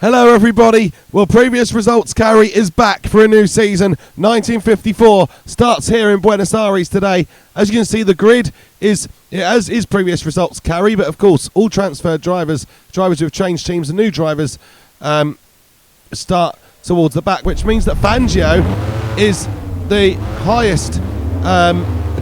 Hello everybody. Well, previous results carry is back for a new season. 1954 starts here in Buenos Aires today. As you can see, the grid is as is previous results carry, but of course all transferred drivers who have changed teams and new drivers start towards the back, which means that Fangio is the highest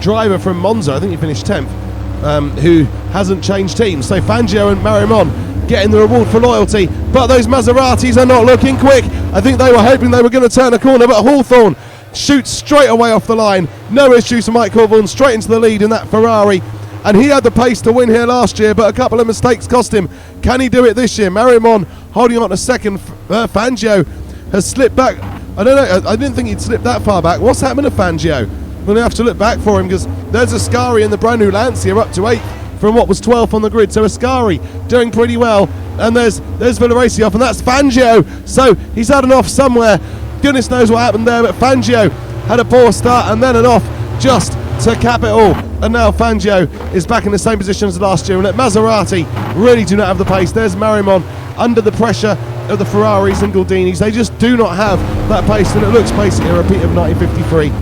driver from Monza. I think he finished 10th, who hasn't changed teams. So Fangio and Marimon getting the reward for loyalty, but those Maseratis are not looking quick. I think they were hoping they were going to turn a corner, but Hawthorn shoots straight away off the line. No issues for Mike Hawthorn, straight into the lead in that Ferrari, and he had the pace to win here last year, but a couple of mistakes cost him. Can he do it this year? Marimon holding on to second. Fangio has slipped back. I don't know, I didn't think he'd slip that far back. What's happened to Fangio? We're going to have to look back for him, because there's Ascari in the brand new Lancia up to 8th from what was 12th on the grid. So Ascari doing pretty well, and there's Villaracci off, and that's Fangio. So he's had an off somewhere. Goodness knows what happened there, but Fangio had a poor start and then an off just to cap it all. And now Fangio is back in the same position as last year, and at Maserati really do not have the pace. There's Marimon under the pressure of the Ferraris and Gordinis. They just do not have that pace, and it looks basically a repeat of 1953.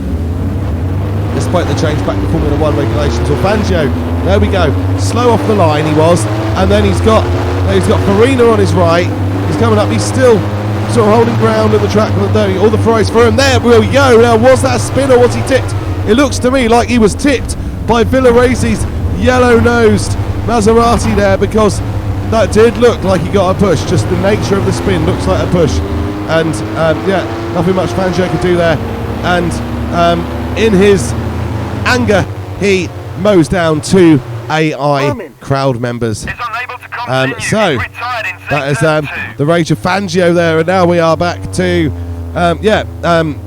Despite the change back to Formula 1 regulations. Well, Fangio, there we go, slow off the line he was, and then he's got Farina on his right. He's coming up, he's still sort of holding ground at the track, all the Ferraris for him. There we go. Now, was that a spin or was he tipped? It looks to me like he was tipped by Villaracci's yellow-nosed Maserati there, because that did look like he got a push. Just the nature of the spin looks like a push, and yeah, nothing much Fangio could do there. And in his anger, he mows down two AI crowd members. So that is the rage of Fangio there, and now we are back to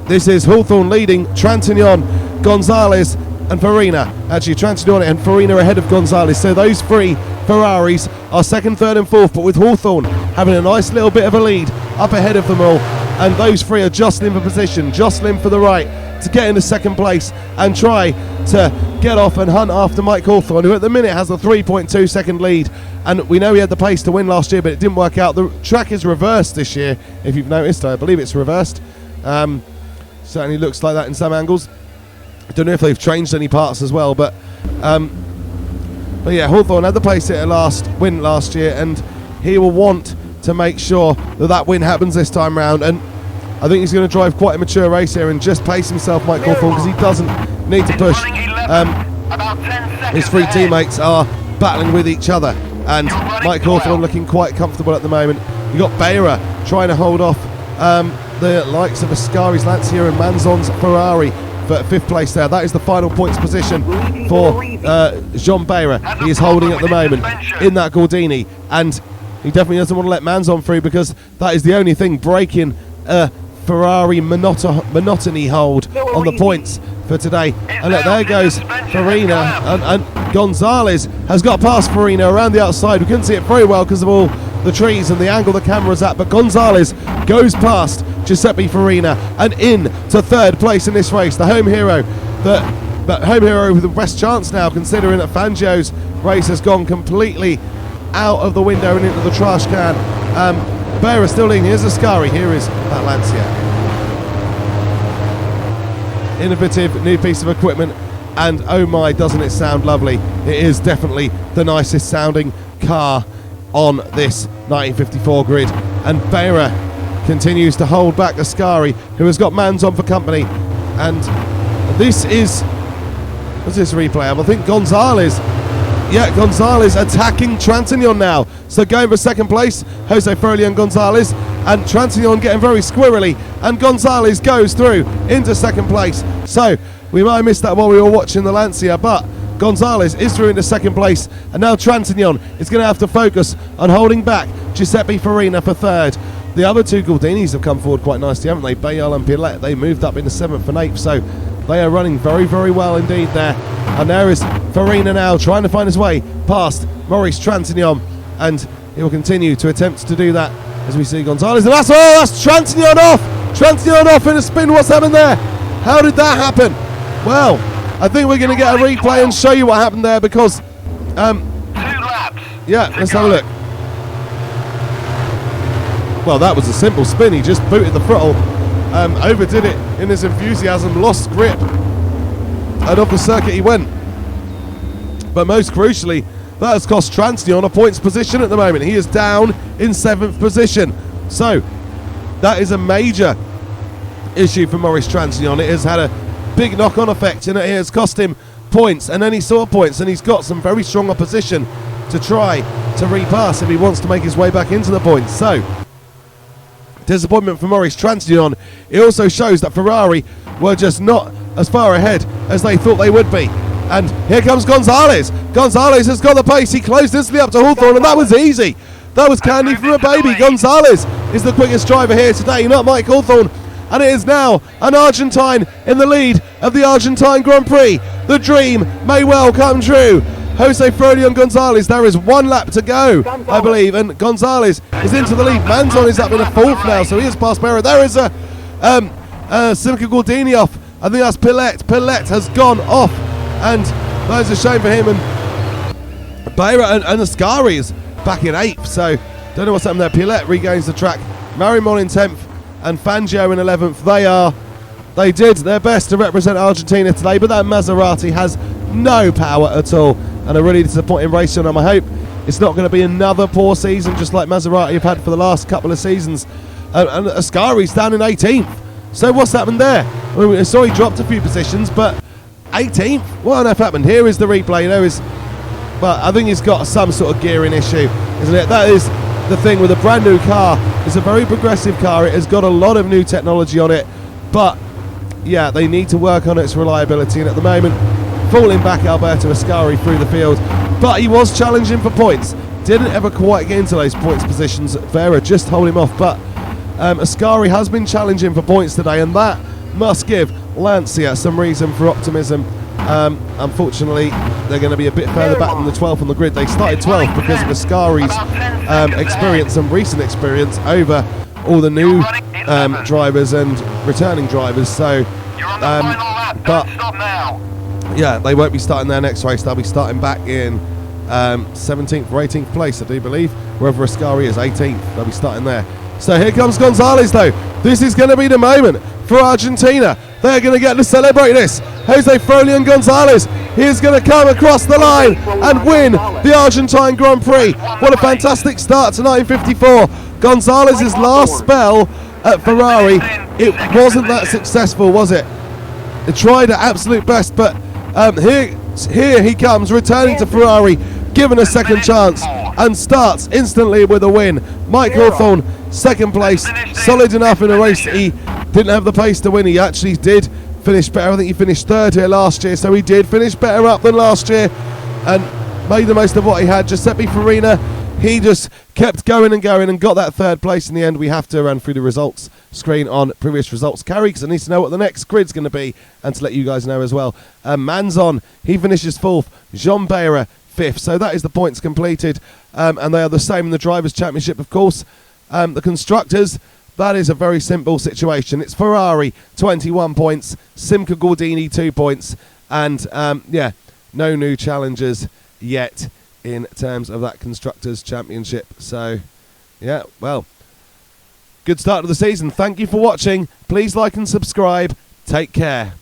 this is Hawthorn leading, Trintignant, Gonzalez and Farina. Actually, Trintignant and Farina ahead of Gonzalez. So those three Ferraris are second, third and fourth, but with Hawthorn having a nice little bit of a lead up ahead of them all, and those three are jostling for position, jostling for the right to get into second place and try to get off and hunt after Mike Hawthorn, who at the minute has a 3.2 second lead. And we know he had the pace to win last year, but it didn't work out. The track is reversed this year, if you've noticed. I believe it's reversed. Certainly looks like that in some angles. I don't know if they've changed any parts as well, but yeah, Hawthorn had the pace to win last year, and he will want to make sure that win happens this time round. And I think he's going to drive quite a mature race here and just pace himself, Mike Hawthorn, because he doesn't need to push. His three teammates are battling with each other, and Mike Hawthorn looking quite comfortable at the moment. You've got Behra trying to hold off the likes of Ascari's Lancia and Manzon's Ferrari for 5th place there. That is the final points position for jeanbehra. He is holding at the moment in that Gordini, and he definitely doesn't want to let Manzon through, because that is the only thing breaking Ferrari monotony hold on the points for today. And look, there goes Farina, and Gonzalez has got past Farina around the outside. We couldn't see it very well because of all the trees and the angle the camera's at, but Gonzalez goes past Giuseppe Farina and in to 3rd place in this race. The home hero, the home hero with the best chance now, considering that Fangio's race has gone completely out of the window and into the trash can. Behra still leading. Here's Ascari. Here is that Lancia. Innovative new piece of equipment, and oh my, doesn't it sound lovely. It is definitely the nicest sounding car on this 1954 grid, and Behra continues to hold back Ascari, who has got Manzon for company. And this is, what's this replay? I think Gonzalez. Yeah, Gonzalez attacking Trintignant now. So going for 2nd place, Josefroliangonzalez, and Trintignant getting very squirrely, and Gonzalez goes through into 2nd place. So we might have missed that while we were watching the Lancia, but Gonzalez is through into 2nd place, and now Trintignant is going to have to focus on holding back Giuseppe Farina for 3rd. The other two Gordinis have come forward quite nicely, haven't they? Bayal and Pilet, they moved up into 7th and 8th, so they are running very, very well indeed there. And there is Farina now trying to find his way past Maurice Trintignant, and he will continue to attempt to do that as we see Gonzalez. And that's Trintignant off! Trintignant off in a spin. What's happened there? How did that happen? Well, I think we're going to get a replay and show you what happened there, because 2 laps. Yeah, let's have a look. well, that was a simple spin. He just booted the throttle, overdid it in his enthusiasm, lost grip, and off the circuit he went. But most crucially, that has cost Transignon a points position at the moment. He is down in 7th position. So that is a major issue for Maurice Transignon. It has had a big knock-on effect, and it has cost him points, and then he saw points, and he's got some very strong opposition to try to repass if he wants to make his way back into the points. So disappointment for Maurice Transignon. It also shows that Ferrari were just not as far ahead as they thought they would be. And here comes Gonzalez. Gonzalez has got the pace. He closed instantly up to Hawthorn, and that was easy. That was candy for a baby. Gonzalez is the quickest driver here today, not Mike Hawthorn. And it is now an Argentine in the lead of the Argentine Grand Prix. The dream may well come true. Josefroliangonzalez, there is 1 lap to go, I believe, and Gonzalez is into the lead. Manzon is up in a 4th now, so he is past Behra. There is a simcagordini off. I think that's Pillet. Pillet has gone off, and that is a shame for him. And Behra and Ascari is back in 8th, so don't know what's happened there. Pillet regains the track. Marimon in 10th and Fangio in 11th. They did their best to represent Argentina today, but that Maserati has no power at all, and a really disappointing race on them. I hope it's not going to be another poor season just like Maserati have had for the last couple of seasons. And Ascari's down in 18th. So what's happened there? I mean, I saw he dropped a few positions, but 18th? What on earth happened? Here is the replay. There is, well, I think he's got some sort of gearing issue, isn't it? That is the thing with a brand new car. It's a very progressive car. It has got a lot of new technology on it, but yeah, they need to work on its reliability, and at the moment falling back albertoascari through the field, but he was challenging for points, didn't ever quite get into those points positions. Behra just hold him off, but Ascari has been challenging for points today, and that must give Lancia some reason for optimism. Unfortunately, they're going to be a bit further back than the 12th on the grid. They started 12th because of Ascari's experience and recent experience over all the new drivers and returning drivers. So, but yeah, they won't be starting their next race. They'll be starting back in 17th or 18th place, I do believe. Wherever Ascari is, 18th, they'll be starting there. So here comes Gonzalez, though. This is going to be the moment for Argentina. They're going to get to celebrate this. Josefroliangonzalez, he is going to come across the line and win the Argentine Grand Prix. What a fantastic start to 1954. Gonzalez's last spell at Ferrari, it wasn't that successful, was it? They tried at absolute best, but here he comes, returning to Ferrari, given a second chance, and starts instantly with a win. Mike Hawthorn, second place, solid enough in a race that he didn't have the pace to win. He actually did finish better. I think he finished 3rd here last year, so he did finish better up than last year and made the most of what he had. Giuseppe Farina, he just kept going and going and got that 3rd place in the end. We have to run through the results screen on previous results carry, because I need to know what the next grid's going to be and to let you guys know as well. Manzon, he finishes 4th. Jeanbehra 5th. So that is the points completed, and they are the same in the Drivers' Championship, of course. The Constructors, that is a very simple situation. It's Ferrari 21 points, simcagordini 2 points, and yeah, no new challengers yet in terms of that Constructors' Championship. So yeah, well, good start to the season. Thank you for watching. Please like and subscribe. Take care.